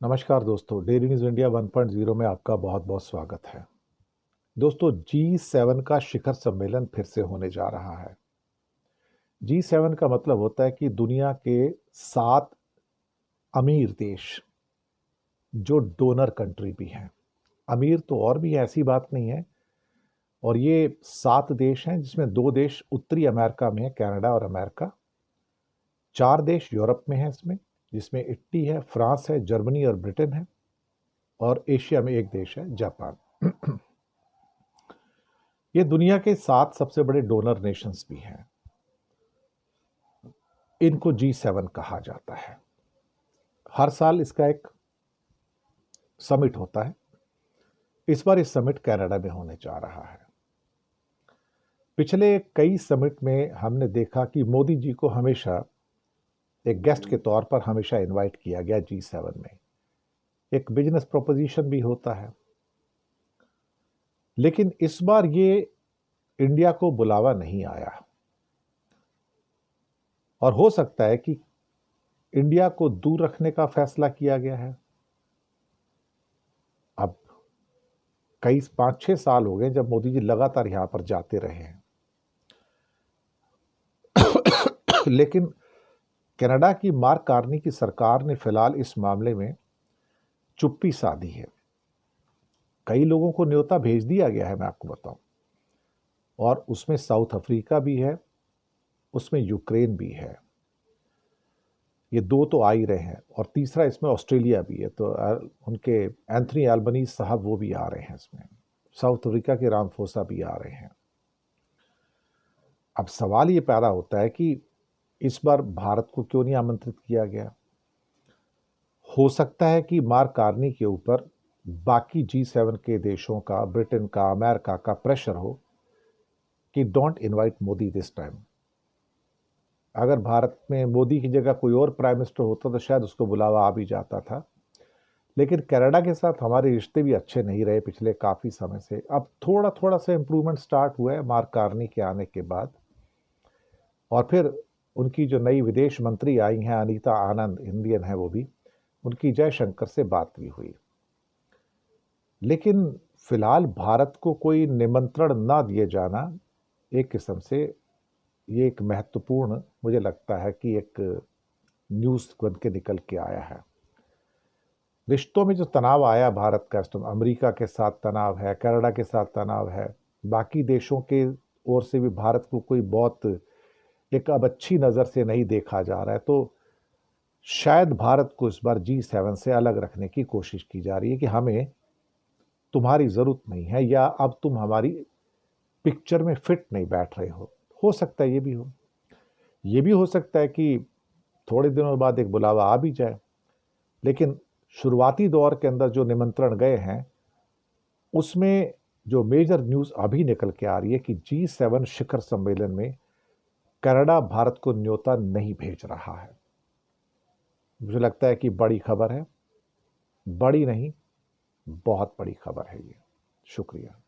नमस्कार दोस्तों, daily news India 1.0 में आपका बहुत बहुत स्वागत है। दोस्तों, G7 का शिखर सम्मेलन फिर से होने जा रहा है। G7 का मतलब होता है कि दुनिया के 7 अमीर देश जो डोनर कंट्री भी हैं। अमीर तो और भी है, ऐसी बात नहीं है। और ये 7 देश हैं जिसमें 2 देश उत्तरी अमेरिका में है, कनाडा और अमेरिका। 4 देश यूरोप में हैं इसमें, जिसमें इटली है, फ्रांस है, जर्मनी और ब्रिटेन है। और एशिया में एक देश है, जापान। ये दुनिया के 7 सबसे बड़े डोनर नेशंस भी हैं। इनको G7 कहा जाता है। हर साल इसका एक समिट होता है। इस बार इस समिट कनाडा में होने जा रहा है। पिछले कई समिट में हमने देखा कि मोदी जी को हमेशा एक गेस्ट के तौर पर हमेशा इनवाइट किया गया G7 में। एक बिजनेस प्रोपोजिशन भी होता है। लेकिन इस बार ये इंडिया को बुलावा नहीं आया। और हो सकता है कि इंडिया को दूर रखने का फैसला किया गया है। अब कई 5-6 साल हो गए जब मोदी जी लगातार यहां पर जाते रहे हैं। लेकिन कनाडा की मार्क कार्नी की सरकार ने फिलहाल इस मामले में चुप्पी साधी है। कई लोगों को न्योता भेज दिया गया है, मैं आपको बताऊं। और उसमें साउथ अफ्रीका भी है, उसमें यूक्रेन भी है। ये 2 तो आ ही रहे हैं और तीसरा इसमें ऑस्ट्रेलिया भी है। तो उनके एंथनी एल्बनीज साहब वो भी आ रहे हैं इसमें। साउथ अफ्रीका के रामफोसा भी आ रहे हैं। अब सवाल ये पैदा होता है कि इस बार भारत को क्यों नहीं आमंत्रित किया गया। हो सकता है कि मार्क कार्नी के ऊपर बाकी G7 के देशों का, ब्रिटेन का, अमेरिका का प्रेशर हो कि don't invite Modi this time. अगर भारत में मोदी की जगह कोई और प्राइम मिनिस्टर होता तो शायद उसको बुलावा आ भी जाता था। लेकिन कनाडा के साथ हमारे रिश्ते भी अच्छे नहीं रहे पिछले काफ़ी समय से। अब थोड़ा थोड़ा सा इम्प्रूवमेंट स्टार्ट हुआ है मार्क कार्नी के आने के बाद। और फिर उनकी जो नई विदेश मंत्री आई हैं, अनीता आनंद, इंडियन है वो भी, उनकी जयशंकर से बात भी हुई। लेकिन फिलहाल भारत को कोई निमंत्रण ना दिए जाना एक किस्म से ये एक महत्वपूर्ण, मुझे लगता है कि एक न्यूज़ बन के निकल के आया है। रिश्तों में जो तनाव आया भारत का, अमेरिका के साथ तनाव है, कनाडा के साथ तनाव है, बाकी देशों के ओर से भी भारत को कोई बहुत एक अब अच्छी नज़र से नहीं देखा जा रहा है। तो शायद भारत को इस बार G7 से अलग रखने की कोशिश की जा रही है कि हमें तुम्हारी ज़रूरत नहीं है, या अब तुम हमारी पिक्चर में फिट नहीं बैठ रहे हो सकता है ये भी हो। ये भी हो सकता है कि थोड़े दिनों बाद एक बुलावा आ भी जाए। लेकिन शुरुआती दौर के अंदर जो निमंत्रण गए हैं उसमें जो मेजर न्यूज़ अभी निकल के आ रही है कि G7 शिखर सम्मेलन में कनाडा भारत को न्योता नहीं भेज रहा है। मुझे लगता है कि बड़ी खबर है। बड़ी नहीं, बहुत बड़ी खबर है ये। शुक्रिया।